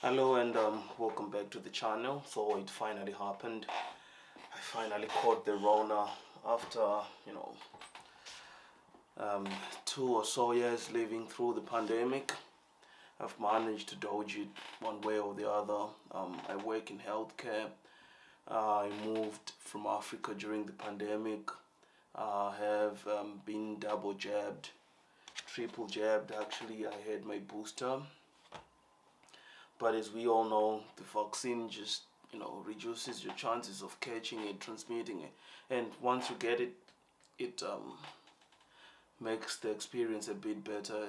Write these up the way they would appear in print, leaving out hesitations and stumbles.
Hello and welcome back to the channel. So it finally happened. I finally caught the Rona after you know um, 2 or so years living through the pandemic. I've managed to dodge it one way or the other. I work in healthcare. I moved from Africa during the pandemic. I have been double jabbed, triple jabbed. Actually, I had my booster. But as we all know, the vaccine just reduces your chances of catching it, transmitting it, and once you get it, it makes the experience a bit better.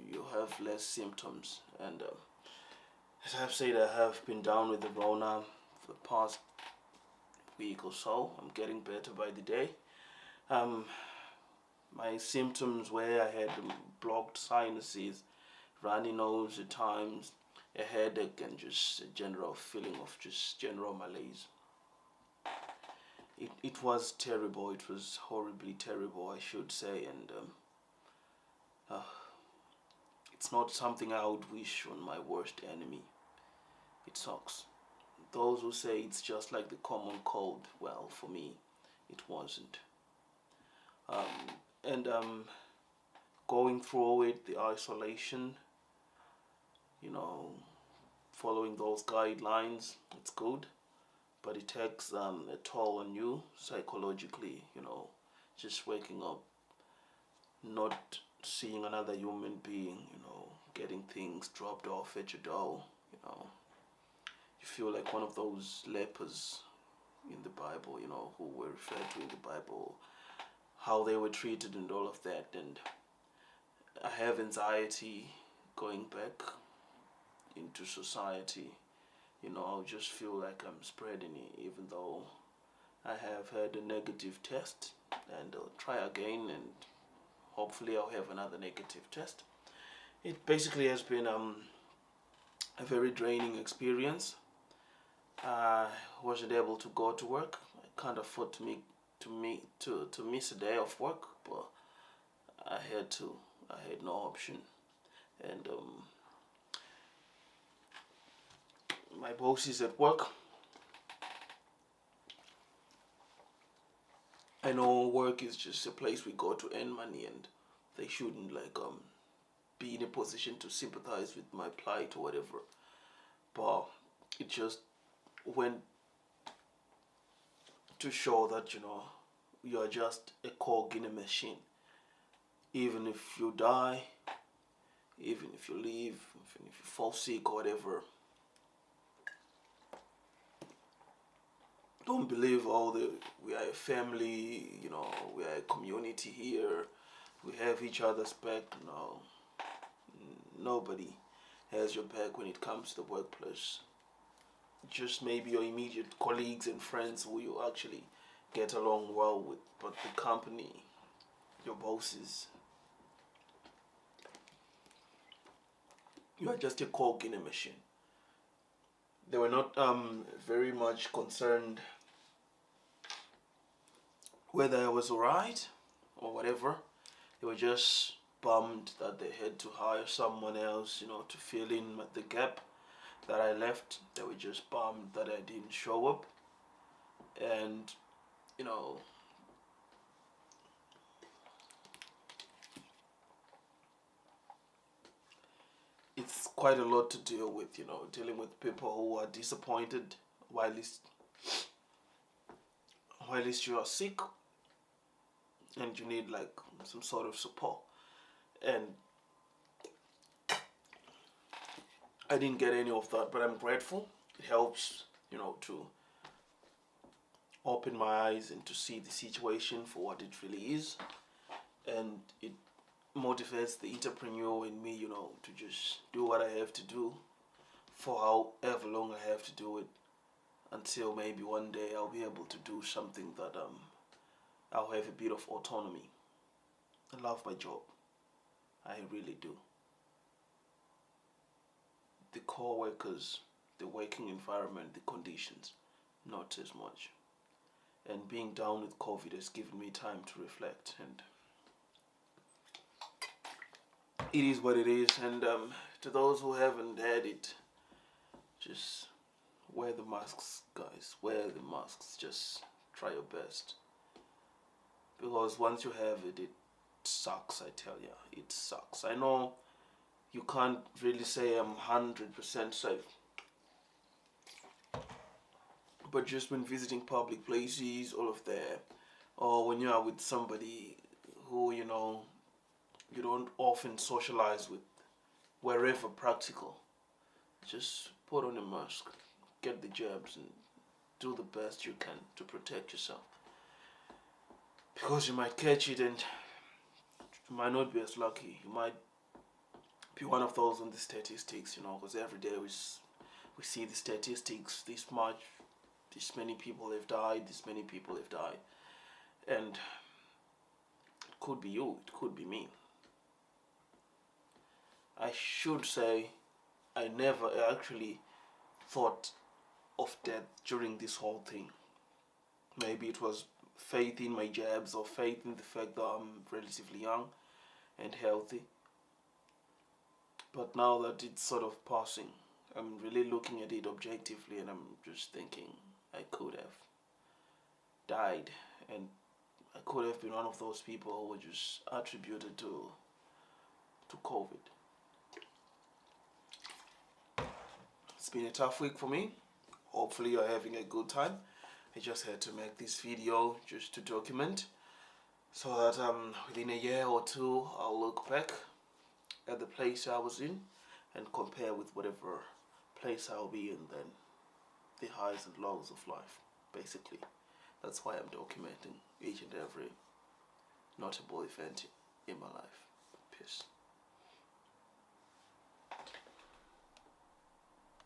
You have less symptoms, and as I've said, I have been down with the Rona for the past week or so. I'm getting better by the day. Um, my symptoms were I had blocked sinuses, runny nose at times, a headache, and just a general feeling of just general malaise. It was terrible. It was horribly terrible, I should say, and uh, it's not something I would wish on my worst enemy. It sucks. Those who say it's just like the common cold, well, for me, it wasn't. And going through it, the isolation, you know, following those guidelines, it's good, but it takes a toll on you psychologically, just waking up, not seeing another human being, getting things dropped off at your door, you know. You feel like one of those lepers in the Bible, who were referred to in the Bible, how they were treated and all of that. And I have anxiety going back into society. I'll just feel like I'm spreading it, even though I have had a negative test, and I'll try again, and hopefully I'll have another negative test. It basically has been a very draining experience. I wasn't able to go to work. I can't afford to miss a day of work, but I had to. I had no option, and my boss is at work. I know work is just a place we go to earn money, and they shouldn't be in a position to sympathize with my plight or whatever. But it just went to show that you are just a cog in a machine. Even if you die, even if you leave, even if you fall sick or whatever, don't believe all the we are a family, we are a community here, we have each other's back. No, nobody has your back when it comes to the workplace. Just maybe your immediate colleagues and friends who you actually get along well with, but the company, your bosses, you are just a cog in a machine. They were not very much concerned whether I was alright or whatever. They were just bummed that they had to hire someone else, to fill in the gap that I left. They were just bummed that I didn't show up. And, you know, it's quite a lot to deal with, dealing with people who are disappointed while you are sick and you need like some sort of support. And I didn't get any of that, but I'm grateful. It helps, to open my eyes and to see the situation for what it really is. And it motivates the entrepreneur in me, to just do what I have to do for however long I have to do it, until maybe one day I'll be able to do something that I'll have a bit of autonomy. I love my job. I really do. The co-workers, the working environment, the conditions, not as much. And being down with COVID has given me time to reflect, and it is what it is. And to those who haven't had it, Just wear the masks, guys. Wear the masks. Just try your best. Because once you have it, it sucks, I tell ya. It sucks. I know you can't really say I'm 100% safe. But just when visiting public places, all of that, or when you are with somebody who, you don't often socialize with, wherever practical, just put on a mask, get the jabs, and do the best you can to protect yourself. Because you might catch it and you might not be as lucky. You might be one of those on the statistics, because every day we see the statistics, this many people have died, this many people have died. And it could be you, it could be me. I should say I never actually thought of death during this whole thing. Maybe it was faith in my jabs or faith in the fact that I'm relatively young and healthy. But now that it's sort of passing, I'm really looking at it objectively and I'm just thinking I could have died and I could have been one of those people who were just attributed to COVID. It's been a tough week for me. Hopefully you're having a good time. I just had to make this video just to document so that within a year or two I'll look back at the place I was in and compare with whatever place I'll be in then. The highs and lows of life, basically. That's why I'm documenting each and every notable event in my life. Peace.